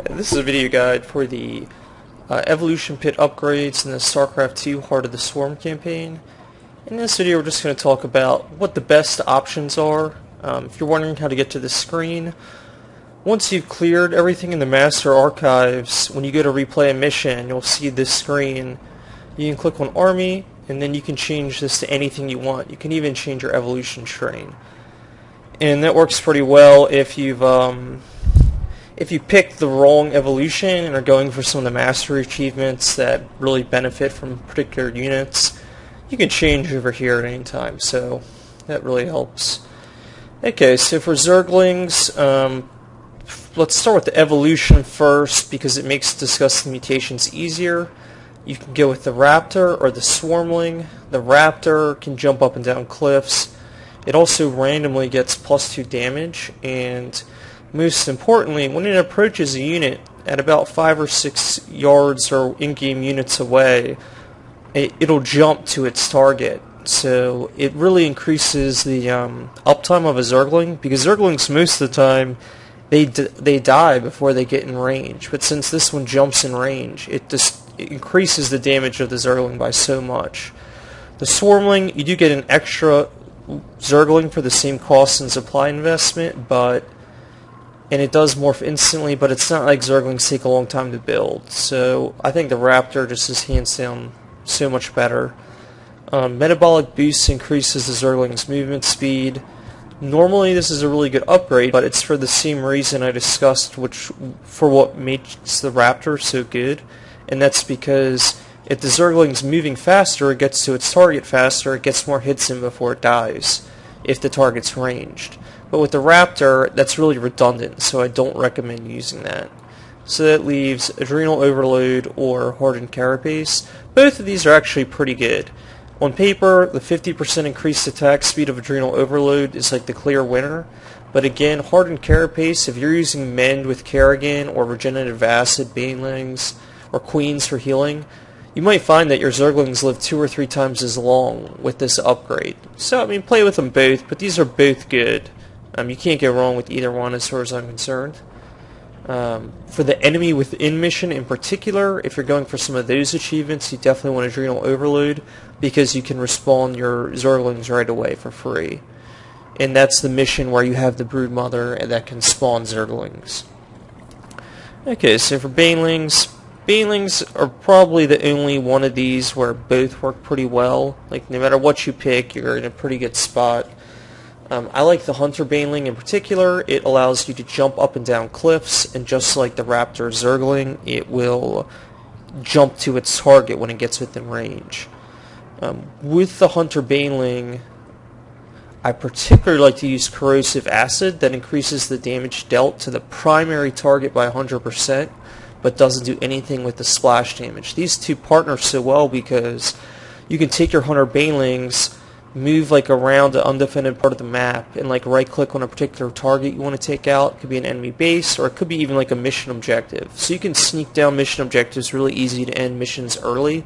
This is a video guide for the Evolution Pit upgrades in the Starcraft 2 Heart of the Swarm campaign. In this video we're just going to talk about what the best options are. If you're wondering how to get to the screen, once you've cleared everything in the Master Archives, when you go to replay a mission, you'll see this screen. You can click on Army, and then you can change this to anything you want. You can even change your evolution strain. And that works pretty well if you pick the wrong evolution and are going for some of the mastery achievements that really benefit from particular units. You can change over here at any time, so that really helps. Okay, so for Circlings, let's start with the evolution first because it makes discussing mutations easier. You can go with the Raptor or the Swarmling. The Raptor can jump up and down cliffs. It also randomly gets +2 damage, and most importantly, when it approaches a unit at about 5 or 6 yards or in-game units away, it'll jump to its target. So it really increases the uptime of a Zergling, because Zerglings most of the time they die before they get in range. But since this one jumps in range, it increases the damage of the Zergling by so much. The Swarmling, you do get an extra Zergling for the same cost and supply investment, and it does morph instantly, but it's not like Zerglings take a long time to build. So I think the Raptor just is hands down so much better. Metabolic Boosts increases the Zergling's movement speed. Normally this is a really good upgrade, but it's for the same reason I discussed, for what makes the Raptor so good, and that's because if the Zergling's moving faster, it gets to its target faster, it gets more hits in before it dies, if the target's ranged. But with the Raptor, that's really redundant, so I don't recommend using that. So that leaves Adrenal Overload or Horton Carapace. Both of these are actually pretty good. On paper, the 50% increased attack speed of Adrenal Overload is like the clear winner. But again, Horton Carapace, if you're using Mend with Kerrigan or Regenerative Acid, Banelings, or Queens for healing, you might find that your Zerglings live 2 or 3 times as long with this upgrade. So, I mean, play with them both, but these are both good. You can't go wrong with either one as far as I'm concerned. For the enemy within mission in particular, if you're going for some of those achievements, you definitely want Adrenal Overload, because you can respawn your Zerglings right away for free. And that's the mission where you have the Broodmother that can spawn Zerglings. Okay, so for Banelings, Banelings are probably the only one of these where both work pretty well. Like, no matter what you pick, you're in a pretty good spot. I like the Hunter Baneling in particular. It allows you to jump up and down cliffs, and just like the Raptor Zergling, it will jump to its target when it gets within range. With the Hunter Baneling, I particularly like to use Corrosive Acid. That increases the damage dealt to the primary target by 100%, but doesn't do anything with the splash damage. These two partner so well because you can take your Hunter Banelings, move like around an undefended part of the map, and like right click on a particular target you want to take out. It could be an enemy base, or it could be even like a mission objective. So you can sneak down mission objectives really easy to end missions early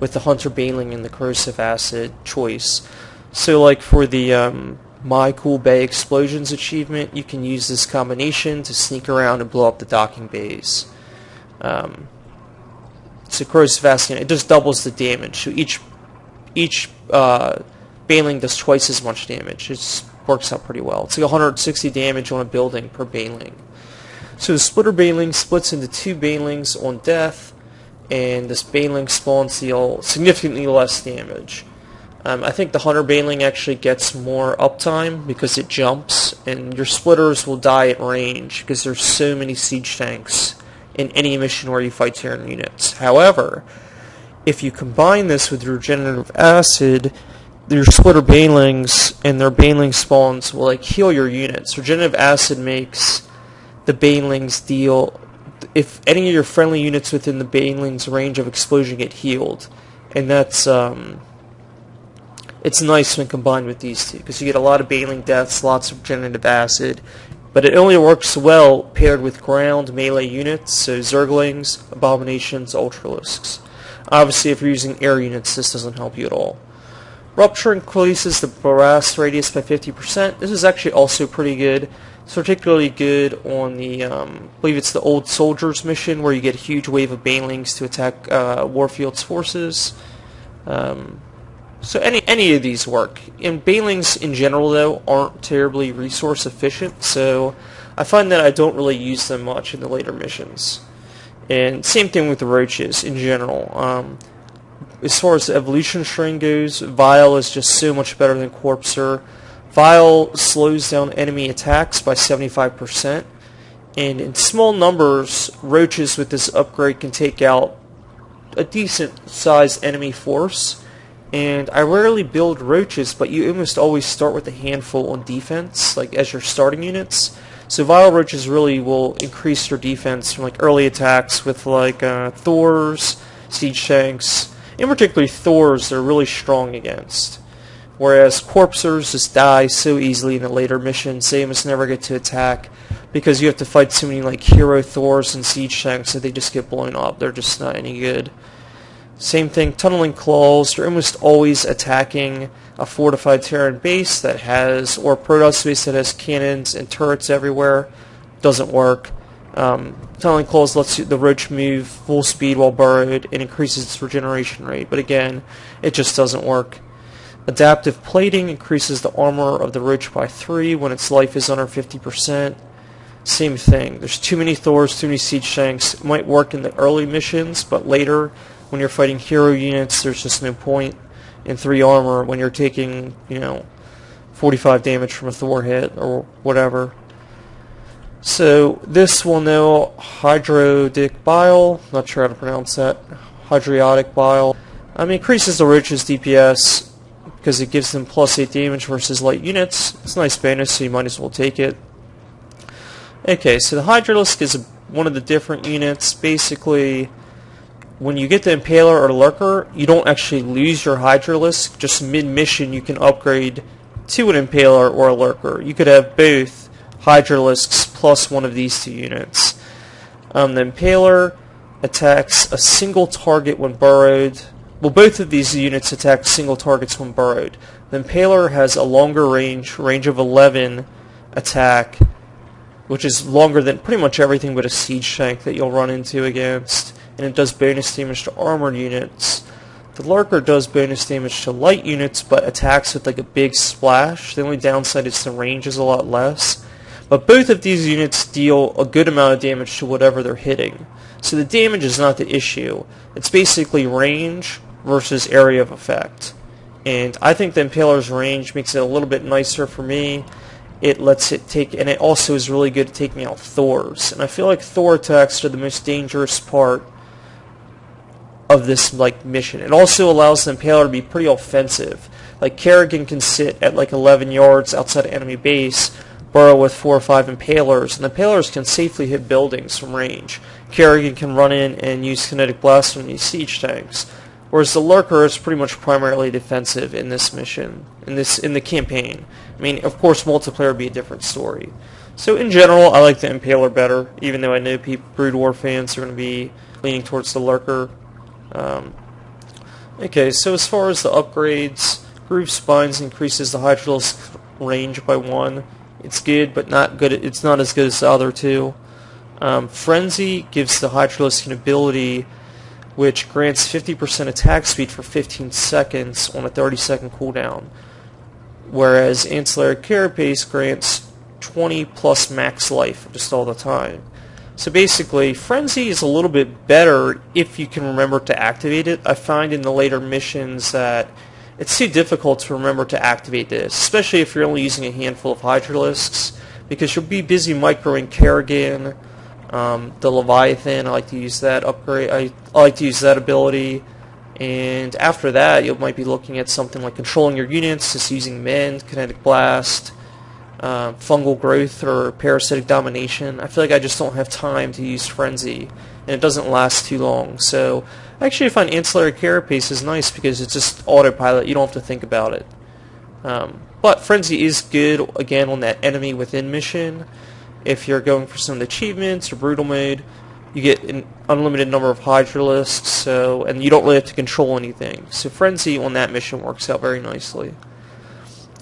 with the Hunter Baneling and the Corrosive Acid choice. So like for the My Cool Bay Explosions achievement, you can use this combination to sneak around and blow up the docking bays. So Corrosive Acid, it just doubles the damage. So each Baneling does twice as much damage. It works out pretty well. It's like 160 damage on a building per Baneling. So the Splitter Baneling splits into 2 Banelings on death, and this Baneling spawns deal significantly less damage. I think the Hunter Baneling actually gets more uptime because it jumps, and your Splitters will die at range because there's so many siege tanks in any mission where you fight Terran units. However, if you combine this with Regenerative Acid, your Splitter Banelings and their Baneling spawns will like heal your units. Regenerative Acid makes the Banelings deal, if any of your friendly units within the Banelings range of explosion get healed, and that's it's nice when combined with these two because you get a lot of Baneling deaths, lots of Regenerative Acid, but it only works well paired with ground melee units, so Zerglings, Abominations, Ultralisks. Obviously, if you're using air units, this doesn't help you at all. Rupture increases the blast radius by 50%. This is actually also pretty good. It's particularly good on the, I believe it's the Old Soldiers mission, where you get a huge wave of Banelings to attack Warfield's forces. So any of these work. And Banelings in general, though, aren't terribly resource efficient, so I find that I don't really use them much in the later missions. And same thing with the Roaches in general. As far as the evolution string goes, Vile is just so much better than Corpser. Vile slows down enemy attacks by 75%, and in small numbers, Roaches with this upgrade can take out a decent sized enemy force. And I rarely build Roaches, but you almost always start with a handful on defense, like as your starting units. So Vile Roaches really will increase your defense from like early attacks with like Thors, Siege Tanks, in particular Thors they're really strong against. Whereas Corpsers just die so easily in the later missions, they almost never get to attack because you have to fight so many like hero Thors and Siege Tanks that they just get blown up. They're just not any good. Same thing, Tunneling Claws, you're almost always attacking a fortified Terran base that has, or a Protoss base that has cannons and turrets everywhere. Doesn't work. Tunneling Claws lets the Roach move full speed while burrowed and increases its regeneration rate, but again, it just doesn't work. Adaptive Plating increases the armor of the Roach by 3 when its life is under 50%. Same thing, there's too many Thors, too many Siege Tanks. It might work in the early missions, but later, when you're fighting hero units, there's just no point in 3 armor when you're taking, 45 damage from a Thor hit or whatever. So this one though, Hydrotic Bile, not sure how to pronounce that, Hydriotic Bile, increases the Roach's DPS because it gives them plus 8 damage versus light units. It's a nice bonus, so you might as well take it. Okay, so the Ultralisk is one of the different units. Basically, when you get the Impaler or Lurker, you don't actually lose your Ultralisk. Just mid-mission, you can upgrade to an Impaler or a Lurker. You could have both Ultralisks plus one of these 2 units. The Impaler attacks a single target when burrowed. Well, both of these units attack single targets when burrowed. The Impaler has a longer range of 11 attack, which is longer than pretty much everything but a Siege Tank that you'll run into against. And it does bonus damage to armored units. The Lurker does bonus damage to light units, but attacks with like a big splash. The only downside is the range is a lot less. But both of these units deal a good amount of damage to whatever they're hitting. So the damage is not the issue. It's basically range versus area of effect. And I think the Impaler's range makes it a little bit nicer for me. It lets it take, and it also is really good at taking out Thors. And I feel like Thor attacks are the most dangerous part of this mission. It also allows the Impaler to be pretty offensive. Like Kerrigan can sit at like 11 yards outside of enemy base, burrow with 4 or 5 Impalers, and the Impalers can safely hit buildings from range. Kerrigan can run in and use Kinetic Blast on these Siege Tanks. Whereas the Lurker is pretty much primarily defensive in this mission, in the campaign. Of course, multiplayer would be a different story. So in general, I like the Impaler better, even though I know Brood War fans are going to be leaning towards the Lurker. Okay, so as far as the upgrades, Groove Spines increases the Ultralisk range by 1. It's good, but not good. It's not as good as the other 2. Frenzy gives the Ultralisk an ability which grants 50% attack speed for 15 seconds on a 30-second cooldown, whereas Ancillary Carapace grants 20 plus max life just all the time. So basically, Frenzy is a little bit better if you can remember to activate it. I find in the later missions that it's too difficult to remember to activate this, especially if you're only using a handful of Ultralisks, because you'll be busy microing Kerrigan, the Leviathan. I like to use that upgrade. I like to use that ability, and after that, you might be looking at something like controlling your units, just using Mend, Kinetic Blast, Fungal Growth, or Parasitic Domination. I feel like I just don't have time to use Frenzy, and it doesn't last too long. So actually, I find Ancillary Carapace is nice because it's just autopilot. You don't have to think about it. But Frenzy is good again on that enemy within mission. If you're going for some of the achievements or brutal mode, you get an unlimited number of Ultralisks, and you don't really have to control anything. So Frenzy on that mission works out very nicely.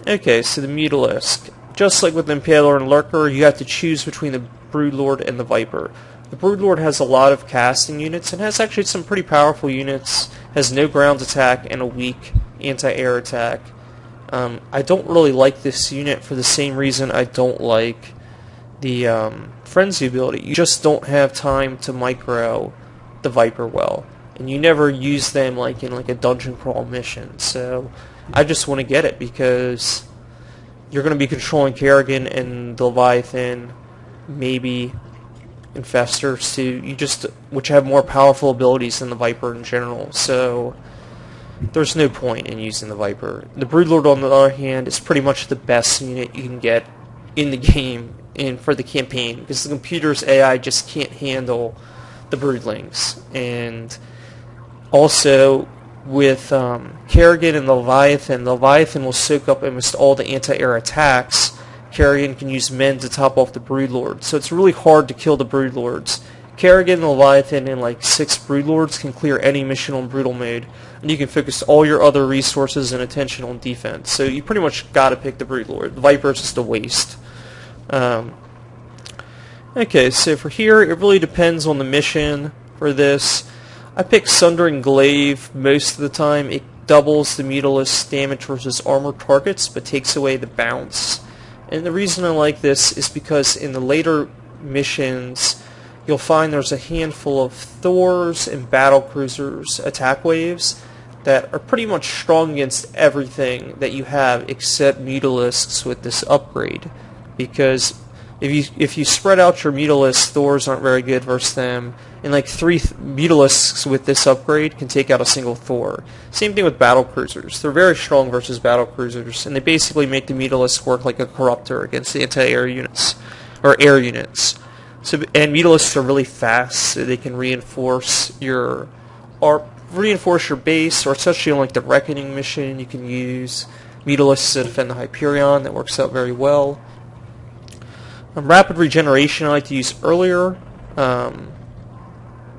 Okay, so the Mutalisk. just like with Impaler and Lurker, you have to choose between the Broodlord and the Viper. The Broodlord has a lot of casting units and has actually some pretty powerful units, has no ground attack and a weak anti-air attack. I don't really like this unit for the same reason I don't like the Frenzy ability. You just don't have time to micro the Viper well, and you never use them like in like a dungeon crawl mission. So I just want to get it because you're going to be controlling Kerrigan and the Leviathan, maybe Infestors too, which have more powerful abilities than the Viper in general. So there's no point in using the Viper. The Broodlord, on the other hand, is pretty much the best unit you can get in the game and for the campaign, because the computer's AI just can't handle the Broodlings. And also, with Kerrigan and the Leviathan will soak up almost all the anti-air attacks. Kerrigan can use men to top off the Broodlord, so it's really hard to kill the Broodlords. Kerrigan, the Leviathan, and like 6 Broodlords can clear any mission on Brutal mode, and you can focus all your other resources and attention on defense. So you pretty much gotta pick the Broodlord. The Viper is just a waste. Okay, so for here, it really depends on the mission for this. I pick Sundering Glaive most of the time. It doubles the Mutalis damage versus armored targets, but takes away the bounce. And the reason I like this is because in the later missions, you'll find there's a handful of Thors and Battlecruisers attack waves that are pretty much strong against everything that you have except Mutalisks with this upgrade. Because if you spread out your Mutalisks, Thors aren't very good versus them, and like 3 Mutalisks with this upgrade can take out a single Thor. Same thing with Battlecruisers. They're very strong versus Battlecruisers, and they basically make the Mutalisk work like a Corruptor against the anti-air units, or air units. And Mutalisks are really fast, so they can reinforce your base, or especially on like the Reckoning mission, you can use Mutalisks to defend the Hyperion. That works out very well. Rapid regeneration I like to use earlier,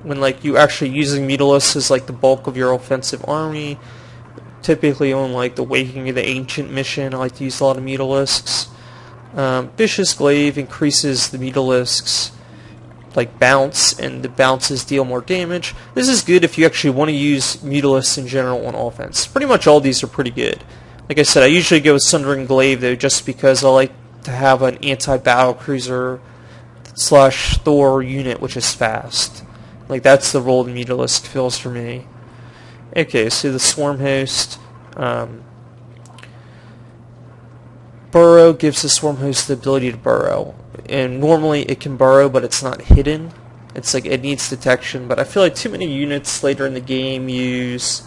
when like you actually using Mutalisks as like the bulk of your offensive army. Typically on like the Waking of the Ancient mission, I like to use a lot of Mutalisks. Vicious Glaive increases the Mutalisks like bounce, and the bounces deal more damage. This is good if you actually want to use Mutalisks in general on offense. Pretty much all these are pretty good. Like I said, I usually go with Sundering Glaive though, just because I like to have an anti-battlecruiser / Thor unit which is fast. Like that's the role the Mutalisk fills for me. Okay, so the Swarm Host. Burrow gives the Swarm Host the ability to burrow. And normally it can burrow, but it's not hidden. It's like it needs detection, but I feel like too many units later in the game use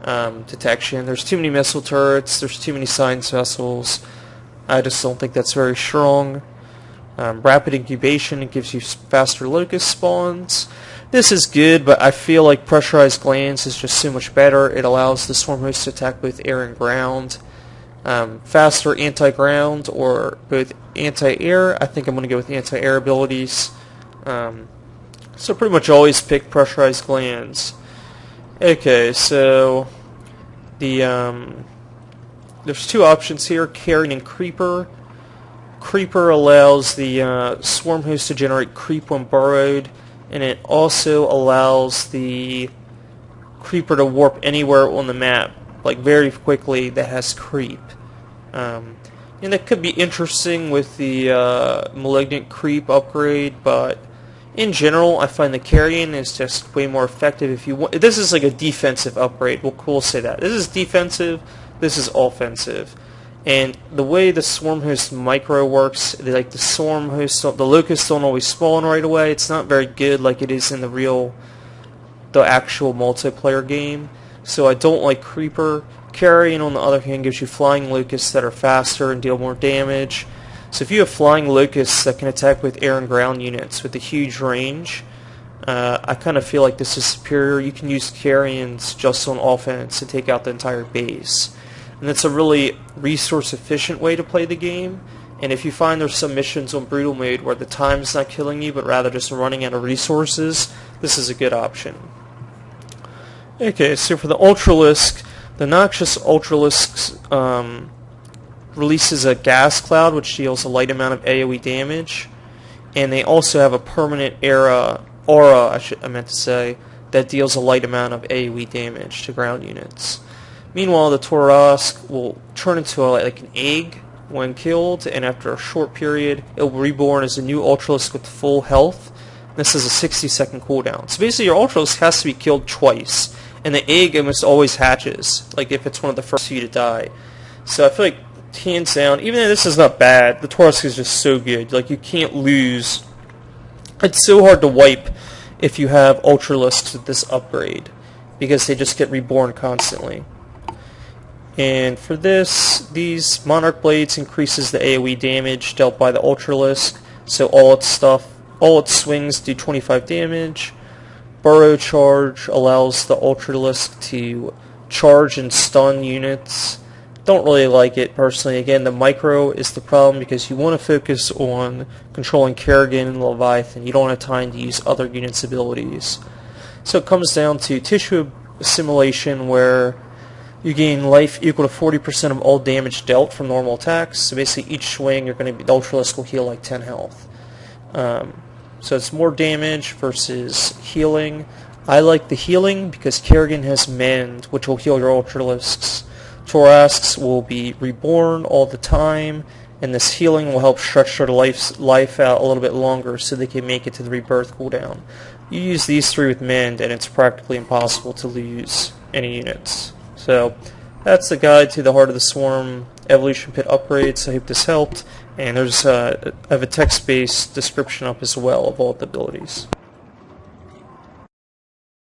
detection. There's too many missile turrets, there's too many science vessels. I just don't think that's very strong. Rapid incubation, it gives you faster locust spawns. This is good, but I feel like pressurized glands is just so much better. It allows the Swarm Host to attack both air and ground. Faster anti-ground or both anti-air. I think I'm going to go with anti-air abilities. So pretty much always pick pressurized glands. Okay, so there's 2 options here, Carrion and Creeper. Creeper allows the Swarm Host to generate creep when burrowed, and it also allows the Creeper to warp anywhere on the map, like very quickly, that has creep. And that could be interesting with the Malignant Creep upgrade, but in general, I find the Carrion is just way more effective if you want. This is like a defensive upgrade, we'll say that. This is defensive, this is offensive. And the way the Swarm Host micro works, like the Swarm Host, the Locusts don't always spawn right away. It's not very good like it is in the actual multiplayer game. So I don't like Creeper. Carrion, on the other hand, gives you Flying Locusts that are faster and deal more damage. So if you have Flying Locusts that can attack with air and ground units with a huge range, I kind of feel like this is superior. You can use Carrions just on offense to take out the entire base. And it's a really resource-efficient way to play the game. And if you find there's some missions on Brutal mode where the time's not killing you, but rather just running out of resources, this is a good option. Okay, so for the Ultralisk, the Noxious Ultralisks releases a gas cloud which deals a light amount of AoE damage, and they also have a permanent aura I meant to say, that deals a light amount of AoE damage to ground units. Meanwhile, the Ultralisk will turn into like an egg when killed, and after a short period, it will reborn as a new Ultralisk with full health. This is a 60-second cooldown. So basically, your Ultralisk has to be killed twice, and the egg almost always hatches, like if it's one of the first few to die. So I feel like, hands down, even though this is not bad, the Ultralisk is just so good. Like, you can't lose. It's so hard to wipe if you have Ultralisks with this upgrade, because they just get reborn constantly. And for this, these Monarch Blades increases the AoE damage dealt by the Ultralisk, so all its swings do 25 damage. Burrow Charge allows the Ultralisk to charge and stun units. Don't really like it personally. Again, the micro is the problem because you want to focus on controlling Kerrigan and Leviathan. You don't have time to use other units' abilities. So it comes down to tissue assimilation, where you gain life equal to 40% of all damage dealt from normal attacks. So basically each swing the Ultralisk will heal like 10 health. So it's more damage versus healing. I like the healing because Kerrigan has Mend, which will heal your Ultralisks. Thoraxes will be reborn all the time, and this healing will help stretch their life out a little bit longer so they can make it to the rebirth cooldown. You use these three with Mend, and it's practically impossible to lose any units. So that's the guide to the Heart of the Swarm Evolution Pit upgrades. I hope this helped, and I have a text-based description up as well of all the abilities.